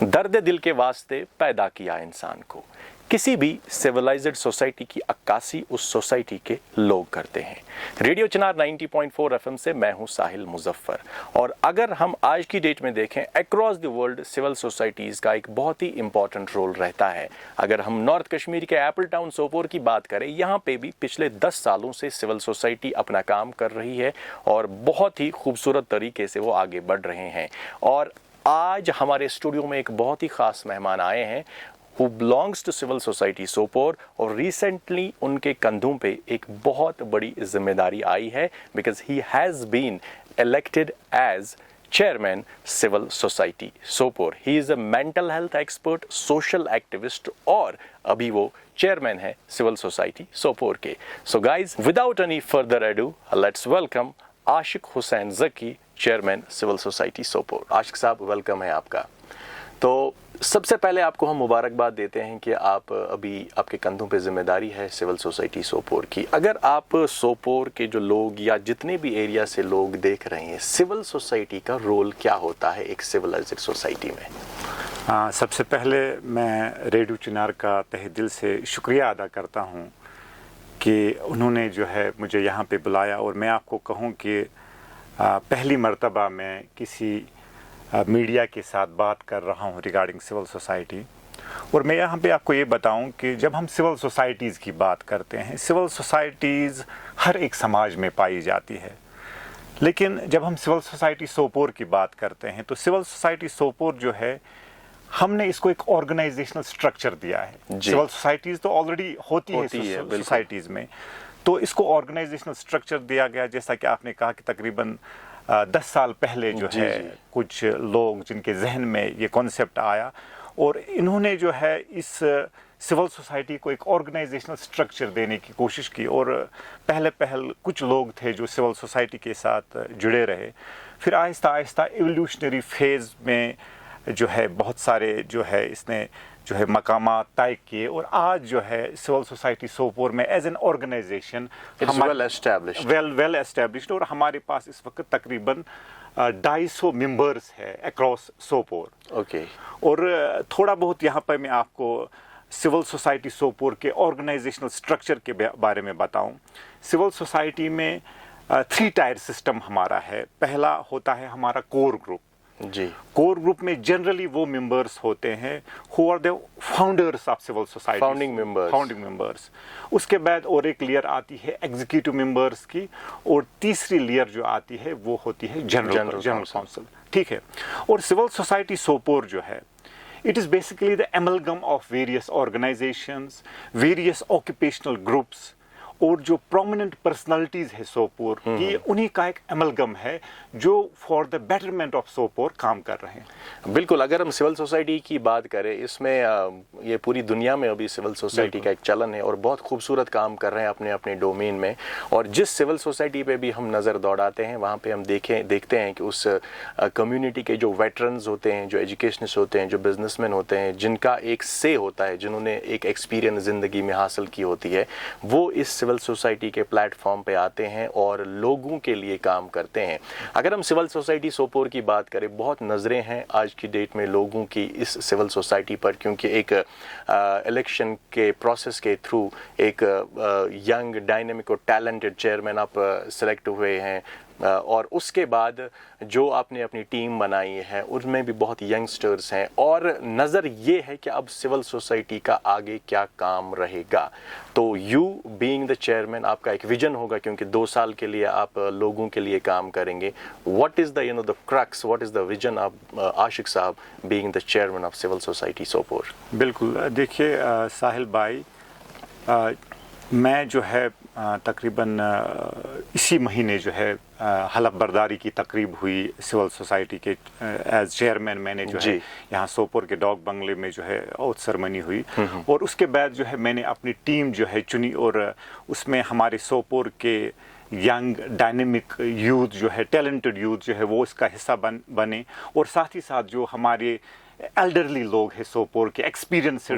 दर्द दिल के वास्ते पैदा किया इंसान को। किसी भी सिविलाइज्ड सोसाइटी की अक्कासी उस सोसाइटी के लोग करते हैं। रेडियो चिनार 90.4 एफएम से मैं हूं साहिल मुजफ्फर। और अगर हम आज की डेट में देखें, across the world civil societies का एक बहुत ही इंपॉर्टेंट रोल रहता है। अगर हम नॉर्थ कश्मीर के एप्पल टाउन सोपोर की बात करें, यहाँ पे भी पिछले 10 सालों से सिविल सोसाइटी अपना काम कर रही है और बहुत ही खूबसूरत तरीके से वो आगे बढ़ रहे हैं। और आज हमारे स्टूडियो में एक बहुत ही ख़ास मेहमान आए हैं who belongs to civil society Sopore, और रिसेंटली उनके कंधों पे एक बहुत बड़ी जिम्मेदारी आई है because he has been elected as chairman civil society Sopore. he is a mental health expert, social activist और अभी वो chairman है civil society सोपोर के। So guys, without any further ado, let's welcome Ashique Hussain Zaki, chairman civil society Sopore. आशिक साहब, welcome है आपका। तो सबसे पहले आपको हम मुबारकबाद देते हैं कि आप अभी आपके कंधों पे जिम्मेदारी है सिविल सोसाइटी सोपोर की। अगर आप सोपोर के जो लोग या जितने भी एरिया से लोग देख रहे हैं, सिविल सोसाइटी का रोल क्या होता है एक सिविलाइज्ड सोसाइटी में? सबसे पहले मैं रेडियो चिनार का तहे दिल से शुक्रिया अदा करता हूं कि उन्होंने जो है मुझे यहां पे बुलाया। और मैं आपको कहूं कि पहली मर्तबा मैं किसी मीडिया के साथ बात कर रहा हूं रिगार्डिंग सिविल सोसाइटी। और मैं यहाँ पे आपको ये बताऊं कि जब हम सिविल सोसाइटीज़ की बात करते हैं, सिविल सोसाइटीज़ हर एक समाज में पाई जाती है। लेकिन जब हम सिविल सोसाइटी सोपोर की बात करते हैं तो सिविल सोसाइटी सोपोर जो है, हमने इसको एक ऑर्गेनाइजेशनल स्ट्रक्चर दिया है। सिविल सोसाइटीज़ तो ऑलरेडी होती है सोसाइटीज़ में, तो इसको ऑर्गेनाइजेशनल स्ट्रक्चर दिया गया। जैसा कि आपने कहा कि तकरीबन 10 साल पहले जो है कुछ लोग जिनके जहन में ये कॉन्सेप्ट आया और इन्होंने जो है इस सिविल सोसाइटी को एक ऑर्गेनाइजेशनल स्ट्रक्चर देने की कोशिश की। और पहले कुछ लोग थे जो सिविल सोसाइटी के साथ जुड़े रहे। फिर आहिस्ता आहिस्ता एवोल्यूशनरी फेज़ में जो है बहुत सारे जो है इसने जो है मकामात तय किए और आज जो है सिविल सोसाइटी सोपोर में as an organisation well established और हमारे पास इस वक्त तकरीबन 250 मेंबर्स है अक्रॉस सोपोर। ओके। और थोड़ा बहुत यहाँ पर मैं आपको सिविल सोसाइटी सोपोर के ऑर्गेनाइजेशनल स्ट्रक्चर के बारे में बताऊँ। सिविल सोसाइटी में 3 टायर सिस्टम हमारा है। पहला होता है हमारा कोर ग्रुप। जी। कोर ग्रुप में जनरली वो मेंबर्स होते हैं who are the founders of civil society, founding members. उसके बाद और एक लेयर आती है एग्जीक्यूटिव मेंबर्स की, और तीसरी लेयर जो आती है वो होती है जनरल काउंसिल। ठीक है। और सिविल सोसाइटी सोपोर जो है, it is basically the amalgam of various organisations, various occupational groups और जो प्रोमिनेंट पर्सनालिटीज़ है सोपोर की, उन्हीं का एक एमलगम है जो for the betterment of Sopore काम कर रहे हैं। बिल्कुल। अगर हम सिविल सोसाइटी की बात करें, इसमें ये पूरी दुनिया में अभी सिविल सोसाइटी का एक चलन है और बहुत खूबसूरत काम कर रहे हैं अपने अपने डोमेन में। और जिस सिविल सोसाइटी पे भी हम नज़र दौड़ाते हैं, वहाँ पे हम देखते हैं कि उस कम्युनिटी के जो वेटरन्स होते हैं, जो एजुकेशनिस्ट होते हैं, जो बिजनेसमैन होते हैं, जिनका एक से होता है, जिन्होंने एक एक्सपीरियंस ज़िंदगी में हासिल की होती है, वो इस सिविल सोसाइटी के प्लेटफॉर्म पे आते हैं और लोगों के लिए काम करते हैं। अगर हम सिविल सोसाइटी सोपोर की बात करें, बहुत नज़रें हैं आज की डेट में लोगों की इस सिविल सोसाइटी पर, क्योंकि एक इलेक्शन के प्रोसेस के थ्रू एक यंग डायनेमिक और टैलेंटेड चेयरमैन आप सेलेक्ट हुए हैं। और उसके बाद जो आपने अपनी टीम बनाई है उनमें भी बहुत यंगस्टर्स हैं और नज़र ये है कि अब सिविल सोसाइटी का आगे क्या काम रहेगा। तो यू बीइंग द चेयरमैन, आपका एक विजन होगा क्योंकि 2 साल के लिए आप लोगों के लिए काम करेंगे। What is the the crux, what is the vision of Ashiq sahab being the chairman of civil society Sopore? बिल्कुल। देखिए साहिल भाई, मैं जो है तकरीबन इसी महीने जो है हलफ बर्दारी की तकरीब हुई सिविल सोसाइटी के एज चेयरमैन। मैंने जो है यहाँ सोपोर के डॉग बंगले में जो है ओथ सेरेमनी हुई और उसके बाद जो है मैंने अपनी टीम जो है चुनी और उसमें हमारे सोपोर के यंग डायनेमिक यूथ जो है, टैलेंटेड यूथ जो है वो इसका हिस्सा बने और साथ ही साथ जो हमारे एल्डरली लोग हैं सोपोर के, एक्सपीरियंस्ड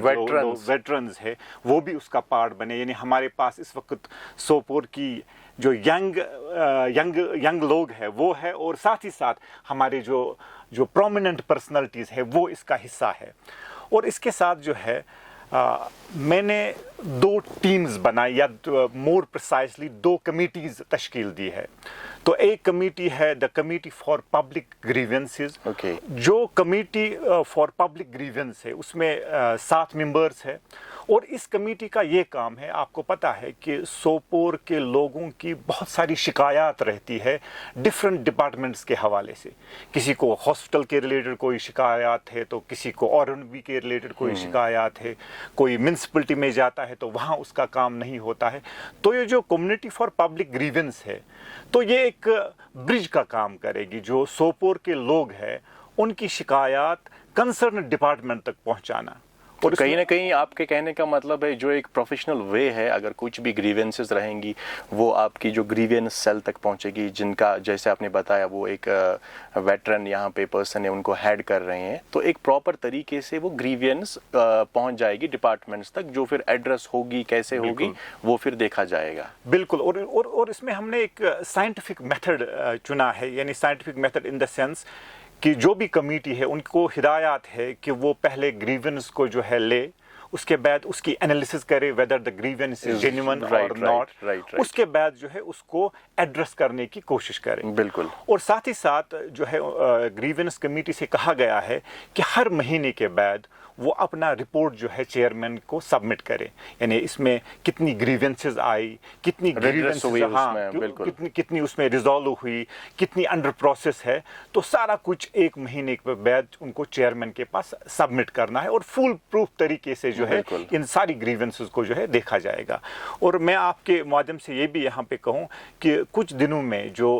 वेटरन्स है, वो भी उसका पार्ट बने। यानी हमारे पास इस वक्त सोपोर की जो यंग लोग हैं वो है और साथ ही साथ हमारे जो जो प्रोमिनेंट पर्सनालिटीज़ है वो इसका हिस्सा है। और इसके साथ जो है मैंने 2 टीम्स बनाई या मोर प्रिसाइसली 2 कमिटीज़ तश्कील दी है। तो एक कमेटी है the committee for public grievances. जो कमेटी फॉर पब्लिक ग्रीवेंस है उसमें 7 मेंबर्स है और इस कमेटी का ये काम है, आपको पता है कि सोपोर के लोगों की बहुत सारी शिकायत रहती है डिफरेंट डिपार्टमेंट्स के हवाले से। किसी को हॉस्पिटल के रिलेटेड कोई शिकायत है तो किसी को R&B के रिलेटेड कोई शिकायत है, कोई म्यूनसिपलिटी में जाता है तो वहाँ उसका काम नहीं होता है। तो ये जो कम्युनिटी फॉर पब्लिक ग्रीवेंस है तो ये एक ब्रिज का काम करेगी, जो सोपोर के लोग हैं उनकी शिकायत कंसर्न डिपार्टमेंट तक पहुँचाना। और कहीं ना कहीं आपके कहने का मतलब है जो एक प्रोफेशनल वे है, अगर कुछ भी ग्रीवेंसेस रहेंगी वो आपकी जो ग्रीवेंस सेल तक पहुंचेगी, जिनका जैसे आपने बताया वो एक वेटरन यहाँ पे पर्सन है उनको हेड कर रहे हैं, तो एक प्रॉपर तरीके से वो ग्रीवेंस पहुंच जाएगी डिपार्टमेंट्स तक, जो फिर एड्रेस होगी कैसे होगी वो फिर देखा जाएगा। बिल्कुल। और इसमें हमने एक साइंटिफिक मेथड चुना है, यानी scientific method in the sense कि जो भी कमेटी है उनको हिदायत है कि वो पहले ग्रीवेंस को जो है ले, उसके बाद उसकी एनालिसिस करे whether the grievance is genuine और नॉट, उसके बाद जो है उसको एड्रेस करने की कोशिश करें। बिल्कुल। और साथ ही साथ जो है ग्रीवेंस कमेटी से कहा गया है कि हर महीने के बाद वो अपना रिपोर्ट जो है चेयरमैन को सबमिट करे, यानी इसमें कितनी ग्रीवेंसेस आई, कितनी ग्रीवेंसेस कितनी उसमें रिजॉल्व हुई, कितनी अंडर प्रोसेस है, तो सारा कुछ एक महीने के बाद उनको चेयरमैन के पास सबमिट करना है और फुल प्रूफ तरीके से जो है इन सारी ग्रीवेंसेस को जो है देखा जाएगा। और मैं आपके माध्यम से ये भी यहाँ पे कहूँ कि कुछ दिनों में जो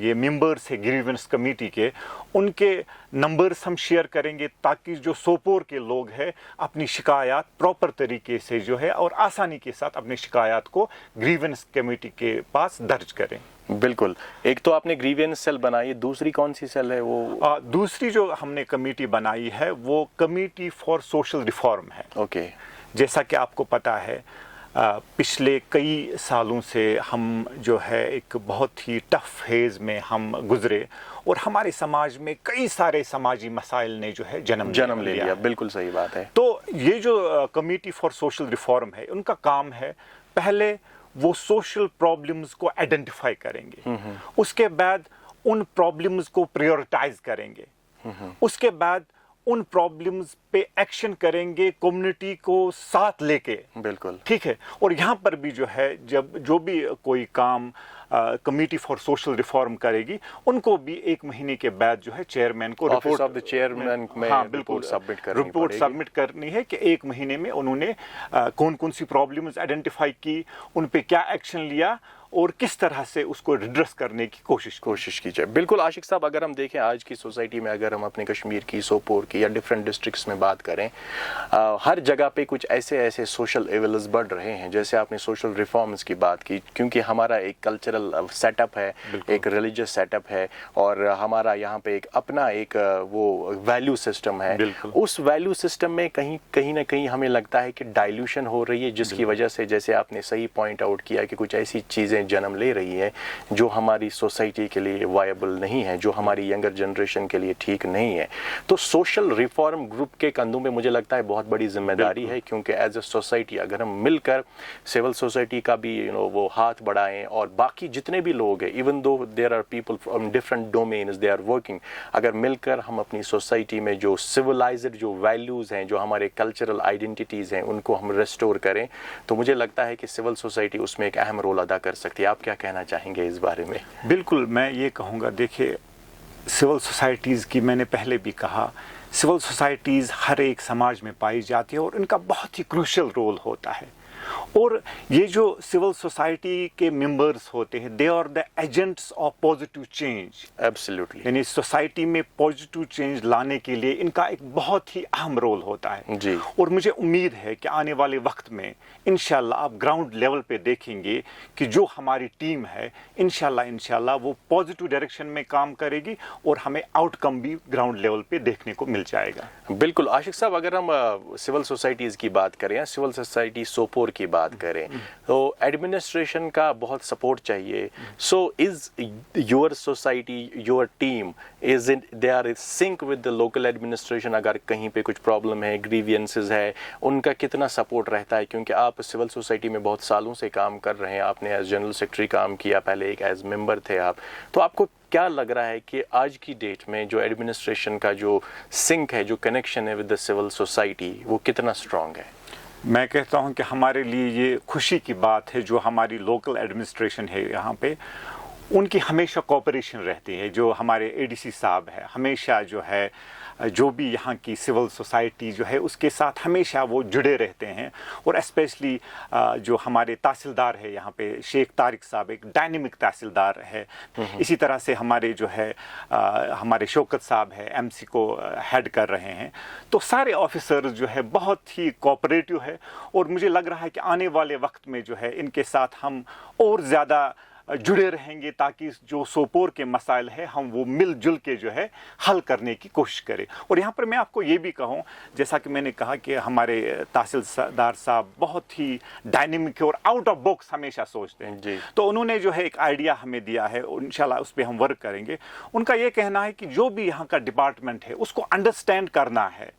ये मेंबर्स है ग्रीवेंस कमेटी के, उनके नंबर्स हम शेयर करेंगे ताकि जो सोपोर के लोग हैं अपनी शिकायत प्रॉपर तरीके से जो है और आसानी के साथ अपनी शिकायत को ग्रीवेंस कमेटी के पास दर्ज करें। बिल्कुल। एक तो आपने ग्रीवेंस सेल बनाई, दूसरी कौन सी सेल है वो? दूसरी जो हमने कमेटी बनाई है वो कमेटी फॉर सोशल रिफॉर्म है। ओके। जैसा कि आपको पता है पिछले कई सालों से हम जो है एक बहुत ही टफ फेज में हम गुजरे और हमारे समाज में कई सारे समाजी मसाइल ने जो है जन्म ले लिया। बिल्कुल सही बात है। तो ये जो कमेटी फॉर सोशल रिफॉर्म है उनका काम है, पहले वो सोशल प्रॉब्लम्स को आइडेंटिफाई करेंगे, उसके बाद उन प्रॉब्लम्स को प्रायोरिटाइज करेंगे, उसके बाद उन प्रॉब्लम्स पे एक्शन करेंगे कम्युनिटी को साथ लेके। बिल्कुल ठीक है। और यहाँ पर भी जो है जब जो भी कोई काम कमेटी फॉर सोशल रिफॉर्म करेगी उनको भी एक महीने के बाद जो है चेयरमैन को रिपोर्ट ऑफ द चेयरमैन में रिपोर्ट सबमिट करनी है कि एक महीने में उन्होंने कौन कौन सी प्रॉब्लम्स आइडेंटिफाई की, उन पे क्या एक्शन लिया और किस तरह से उसको रिड्रेस करने की कोशिश की जाए। बिल्कुल आशिक साहब, अगर हम देखें आज की सोसाइटी में, अगर हम अपने कश्मीर की, सोपोर की या डिफरेंट डिस्ट्रिक्ट्स में बात करें, हर जगह पे कुछ ऐसे सोशल इवल्स बढ़ रहे हैं। जैसे आपने सोशल रिफॉर्म्स की बात की, क्योंकि हमारा एक कल्चरल सेटअप है, एक रिलीजियस सेटअप है और हमारा यहाँ पे एक अपना एक वो वैल्यू सिस्टम है। उस वैल्यू सिस्टम में कहीं ना कहीं हमें लगता है कि डाइल्यूशन हो रही है, जिसकी वजह से जैसे आपने सही पॉइंट आउट किया कि कुछ ऐसी चीज़ें जन्म ले रही है जो हमारी सोसाइटी के लिए वायबल नहीं है, जो हमारी यंगर जनरेशन के लिए ठीक नहीं है। तो सोशल रिफॉर्म ग्रुप के कंधों में मुझे लगता है बहुत बड़ी जिम्मेदारी है, क्योंकि एज अ सोसाइटी अगर हम मिलकर सिविल सोसाइटी का भी वो हाथ बढ़ाएं और बाकी जितने भी लोग हैं, even though there are people from different domains they are working, अगर मिलकर हम अपनी सोसाइटी में जो सिविलाइज्ड जो वैल्यूज़ हैं, जो हमारे कल्चरल आइडेंटिटीज़ हैं, उनको हम रेस्टोर करें, तो मुझे लगता है कि सिविल सोसाइटी उसमें एक अहम रोल अदा कर सकती है। आप क्या कहना चाहेंगे इस बारे में? बिल्कुल, मैं ये कहूँगा, देखिए सिविल सोसाइटीज़ की मैंने पहले भी कहा, सिविल सोसाइटीज़ हर एक समाज में पाई जाती है और इनका बहुत ही क्रूशियल रोल होता है। और ये जो सिविल सोसाइटी के मेंबर्स होते हैं, they are the agents of positive change. Absolutely. यानी सोसाइटी में पॉजिटिव चेंज लाने के लिए इनका एक बहुत ही अहम रोल होता है जी। और मुझे उम्मीद है कि आने वाले वक्त में इंशाल्लाह आप ग्राउंड लेवल पे देखेंगे कि जो हमारी टीम है इंशाल्लाह वो पॉजिटिव डायरेक्शन में काम करेगी और हमें आउटकम भी ग्राउंड लेवल पे देखने को मिल जाएगा। बिल्कुल आशिक साहब, अगर हम सिविल सोसाइटीज़ की बात करें, सिविल सोसाइटी सोपोर की बात करें तो एडमिनिस्ट्रेशन का बहुत सपोर्ट चाहिए. So is your society, your team, is it they are sync with the local administration? अगर कहीं पे कुछ प्रॉब्लम है, ग्रीवियंसेस है, उनका कितना सपोर्ट रहता है? क्योंकि आप सिविल सोसाइटी में बहुत सालों से काम कर रहे हैं, आपने एज जनरल सेक्रेटरी काम किया, पहले एक एज मेंबर थे आप, तो आपको क्या लग रहा है कि आज की डेट में जो एडमिनिस्ट्रेशन का जो सिंक है, जो कनेक्शन है विद द सिविल सोसाइटी, वो कितना स्ट्रांग है? मैं कहता हूं कि हमारे लिए ये खुशी की बात है जो हमारी लोकल एडमिनिस्ट्रेशन है यहाँ पे, उनकी हमेशा कोऑपरेशन रहती है. जो हमारे एडीसी साहब है, हमेशा जो है जो भी यहाँ की सिविल सोसाइटी जो है उसके साथ हमेशा वो जुड़े रहते हैं. और स्पेशली जो हमारे तहसीलदार है यहाँ पे, शेख तारिक साहब एक डायनेमिक तहसीलदार है. इसी तरह से हमारे जो है हमारे शौकत साहब है, एमसी को हेड कर रहे हैं. तो सारे ऑफिसर जो है बहुत ही कोऑपरेटिव है. और मुझे लग रहा है कि आने वाले वक्त में जो है इनके साथ हम और ज़्यादा जुड़े रहेंगे ताकि जो सोपोर के मसाइल है हम वो मिलजुल के जो है हल करने की कोशिश करें. और यहाँ पर मैं आपको ये भी कहूँ, जैसा कि मैंने कहा कि हमारे तहसीलदार साहब बहुत ही डायनेमिक और आउट ऑफ बॉक्स हमेशा सोचते हैं जी. तो उन्होंने जो है एक आइडिया हमें दिया है, इंशाल्लाह उस पर हम वर्क करेंगे. उनका ये कहना है कि जो भी यहाँ का डिपार्टमेंट है उसको अंडरस्टैंड करना है,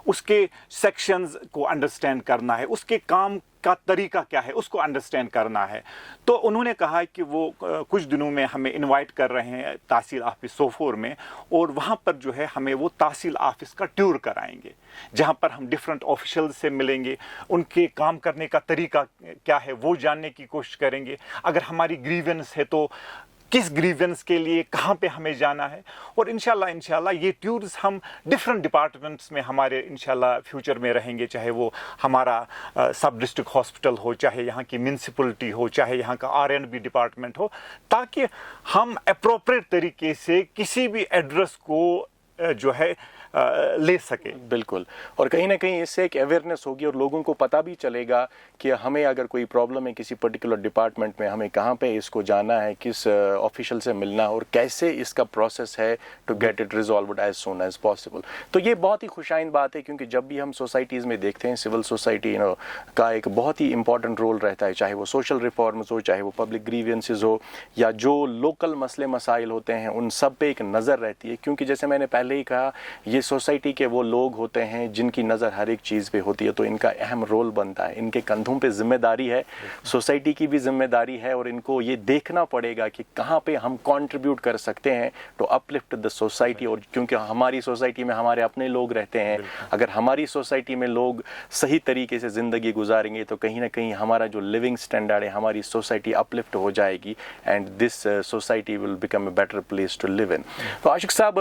उसके सेक्शंस को अंडरस्टैंड करना है, उसके काम का तरीका क्या है उसको अंडरस्टैंड करना है. तो उन्होंने कहा कि वो कुछ दिनों में हमें इनवाइट कर रहे हैं तहसील ऑफिस सोपोर में, और वहाँ पर जो है हमें वो तहसील ऑफिस का टूर कराएंगे जहाँ पर हम डिफरेंट ऑफिशियल से मिलेंगे, उनके काम करने का तरीका क्या है वो जानने की कोशिश करेंगे. अगर हमारी ग्रीवेंस है तो किस ग्रीवेंस के लिए कहाँ पे हमें जाना है. और इंशाल्लाह ये टूर्स हम डिफरेंट डिपार्टमेंट्स में हमारे इंशाल्लाह फ्यूचर में रहेंगे, चाहे वो हमारा सब डिस्ट्रिक्ट हॉस्पिटल हो, चाहे यहाँ की म्यूनसिपलिटी हो, चाहे यहाँ का R&B डिपार्टमेंट हो, ताकि हम अप्रोप्रिएट तरीके से किसी भी एड्रेस को जो है ले सके. बिल्कुल. और कहीं ना कहीं इससे एक अवेयरनेस होगी और लोगों को पता भी चलेगा कि हमें अगर कोई प्रॉब्लम है किसी पर्टिकुलर डिपार्टमेंट में, हमें कहाँ पे इसको जाना है, किस ऑफिशियल से मिलना और कैसे इसका प्रोसेस है to get it resolved as soon as possible. तो ये बहुत ही खुशाइन बात है, क्योंकि जब भी हम सोसाइटीज़ में देखते हैं सिविल सोसाइटी का एक बहुत ही इंपॉर्टेंट रोल रहता है, चाहे वो सोशल रिफॉर्म्स हो, चाहे वो पब्लिक ग्रीवियंसेस हो, या जो लोकल मसले मसाइल होते हैं उन सब पे एक नज़र रहती है. क्योंकि जैसे मैंने पहले ही कहा, ये सोसाइटी के वो लोग होते हैं जिनकी नज़र हर एक चीज़ पे होती है, तो इनका अहम रोल बनता है. इनके कंधों पे जिम्मेदारी है, सोसाइटी की भी जिम्मेदारी है, और इनको ये देखना पड़ेगा कि कहाँ पे हम कंट्रीब्यूट कर सकते हैं टू अपलिफ्ट द सोसाइटी. और क्योंकि हमारी सोसाइटी में हमारे अपने लोग रहते हैं, अगर हमारी सोसाइटी में लोग सही तरीके से ज़िंदगी गुजारेंगे तो कहीं ना कहीं हमारा जो लिविंग स्टैंडर्ड है, हमारी सोसाइटी अपलिफ्ट हो जाएगी, and this society will become a better place to live in. तो आशिक साहब,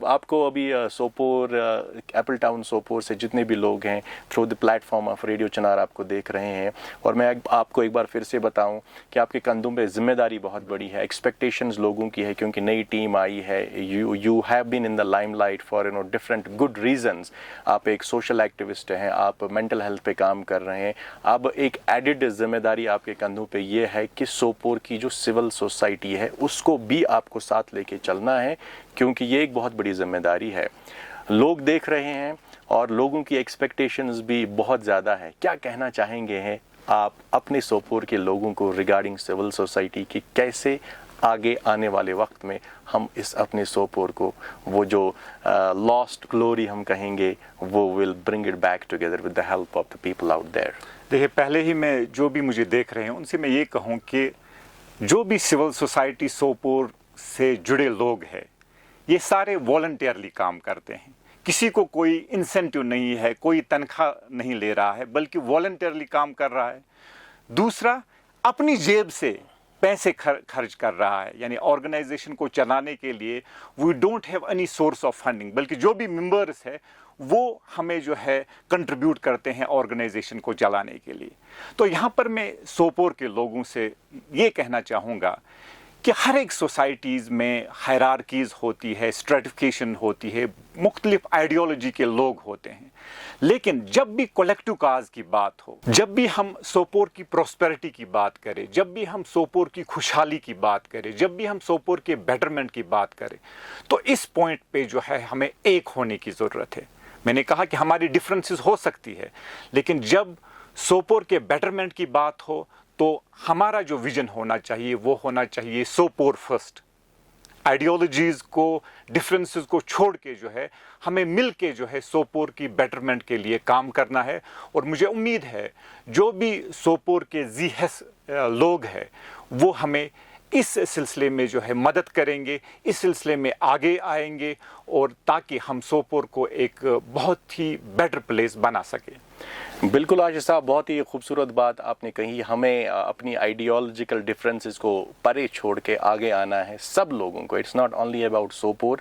आपको अभी सोपोर, एप्पल टाउन सोपोर से जितने भी लोग हैं through the platform of radio Chinar आपको देख रहे हैं, और मैं आपको एक बार फिर से बताऊं कि आपके कंधों पे जिम्मेदारी बहुत बड़ी है, एक्सपेक्टेशंस लोगों की है, क्योंकि नई टीम आई है. You have been in the limelight for different good reasons. आप एक सोशल एक्टिविस्ट हैं, आप मेंटल हेल्थ पे काम कर रहे हैं. अब एक एडिड जिम्मेदारी आपके कंधों पे ये है कि सोपोर की जो सिविल सोसाइटी है उसको भी आपको साथ लेके चलना है, क्योंकि ये एक बहुत बड़ी जिम्मेदारी है. लोग देख रहे हैं और लोगों की एक्सपेक्टेशंस भी बहुत ज़्यादा है. क्या कहना चाहेंगे हैं आप अपने सोपोर के लोगों को रिगार्डिंग सिविल सोसाइटी की, कैसे आगे आने वाले वक्त में हम इस अपने सोपोर को, वो जो लॉस्ट ग्लोरी हम कहेंगे, वो will bring it back together with the help of the people out there? देखिए, पहले ही मैं जो भी मुझे देख रहे हैं उनसे मैं ये कहूँ कि जो भी सिविल सोसाइटी सोपोर से जुड़े लोग हैं, ये सारे वॉलंटियरली काम करते हैं. किसी को कोई इंसेंटिव नहीं है, कोई तनख्वाह नहीं ले रहा है, बल्कि वॉलंटियरली काम कर रहा है. दूसरा, अपनी जेब से पैसे खर्च कर रहा है, यानी ऑर्गेनाइजेशन को चलाने के लिए we don't have any source of funding, बल्कि जो भी मेंबर्स है वो हमें जो है कंट्रीब्यूट करते हैं ऑर्गेनाइजेशन को चलाने के लिए. तो यहाँ पर मैं सोपोर के लोगों से ये कहना चाहूँगा कि हर एक सोसाइटीज़ में हायरार्कीज़ होती है, स्ट्रेटिफिकेशन होती है, मुख्तलिफ आइडियोलॉजी के लोग होते हैं, लेकिन जब भी कलेक्टिव काज की बात हो, जब भी हम सोपोर की प्रॉस्पेरिटी की बात करें, जब भी हम सोपोर की खुशहाली की बात करें, जब भी हम सोपोर के बेटरमेंट की बात करें, तो इस पॉइंट पे जो है हमें एक होने की ज़रूरत है. मैंने कहा कि हमारी डिफरेंसेस हो सकती है, लेकिन जब सोपोर के बेटरमेंट की बात हो तो हमारा जो विजन होना चाहिए वो होना चाहिए सोपोर फर्स्ट। आइडियोलॉजीज़ को, डिफरेंसेस को छोड़ के जो है हमें मिल के जो है सोपोर की बेटरमेंट के लिए काम करना है। और मुझे उम्मीद है जो भी सोपोर के ज़ीहस लोग हैं वो हमें इस सिलसिले में जो है मदद करेंगे, इस सिलसिले में आगे आएंगे और ताकि हम सोपोर को एक बहुत ही बेटर प्लेस बना सकें। बिल्कुल आशिष साहब, बहुत ही खूबसूरत बात आपने कही। हमें अपनी आइडियोलॉजिकल डिफरेंसेस को परे छोड़ के आगे आना है सब लोगों को। It's not only about Sopore.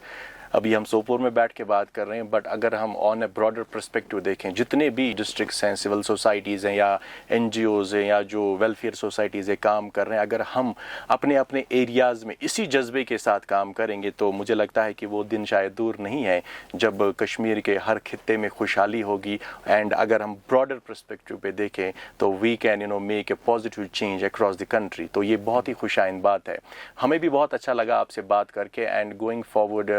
अभी हम सोपोर में बैठ के बात कर रहे हैं, बट अगर हम ऑन ए ब्रॉडर पर्सपेक्टिव देखें, जितने भी डिस्ट्रिक्ट्स हैं, सिविल सोसाइटीज़ हैं या एनजीओज़ हैं या जो वेलफेयर सोसाइटीज़ है काम कर रहे हैं, अगर हम अपने अपने एरियाज़ में इसी जज्बे के साथ काम करेंगे तो मुझे लगता है कि वो दिन शायद दूर नहीं है जब कश्मीर के हर खित्ते में खुशहाली होगी। एंड अगर हम ब्रॉडर पर्सपेक्टिव पे देखें तो we can make a positive change across the country. तो ये बहुत ही खुशाइंद बात है। हमें भी बहुत अच्छा लगा आपसे बात करके। एंड गोइंग फॉरवर्ड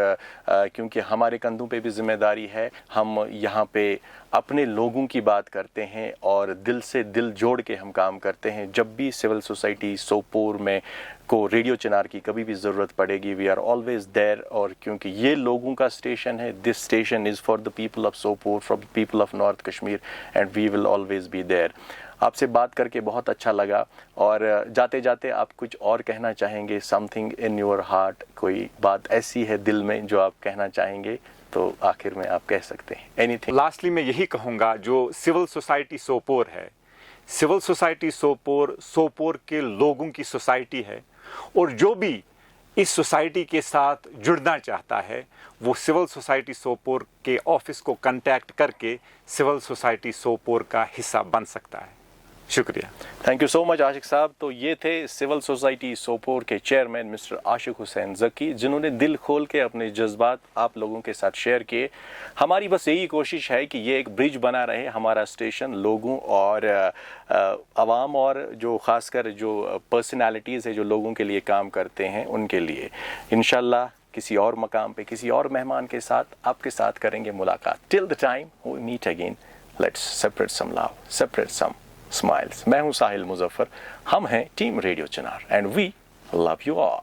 क्योंकि हमारे कंधों पे भी जिम्मेदारी है, हम यहाँ पे अपने लोगों की बात करते हैं और दिल से दिल जोड़ के हम काम करते हैं। जब भी सिविल सोसाइटी सोपोर में को रेडियो चिनार की कभी भी ज़रूरत पड़ेगी, वी आर ऑलवेज देयर। और क्योंकि ये लोगों का स्टेशन है, this station is for the people of Sopore, for the people of north Kashmir, and we will always be there. आपसे बात करके बहुत अच्छा लगा। और जाते जाते आप कुछ और कहना चाहेंगे? समथिंग इन योर हार्ट, कोई बात ऐसी है दिल में जो आप कहना चाहेंगे तो आखिर में आप कह सकते हैं। एनीथिंग? लास्टली मैं यही कहूँगा, जो सिविल सोसाइटी सोपोर है, सिविल सोसाइटी सोपोर सोपोर के लोगों की सोसाइटी है। और जो भी इस सोसाइटी के साथ जुड़ना चाहता है वो सिविल सोसाइटी सोपोर के ऑफिस को कांटेक्ट करके सिविल सोसाइटी सोपोर का हिस्सा बन सकता है। शुक्रिया। थैंक यू सो मच आशिक साहब। तो ये थे सिविल सोसाइटी सोपोर के चेयरमैन मिस्टर आशिक हुसैन ज़की, जिन्होंने दिल खोल के अपने जज्बात आप लोगों के साथ शेयर किए। हमारी बस यही कोशिश है कि ये एक ब्रिज बना रहे हमारा स्टेशन लोगों और आवाम और जो खासकर जो पर्सनालिटीज़ है जो लोगों के लिए काम करते हैं उनके लिए। इंशाल्लाह किसी और मकाम पे किसी और मेहमान के साथ आपके साथ करेंगे मुलाकात। Till the time we meet again, let's separate some love, separate some smiles. मैं हूं साहिल मुजफ्फर, हम हैं team radio Chinar, and we love you all.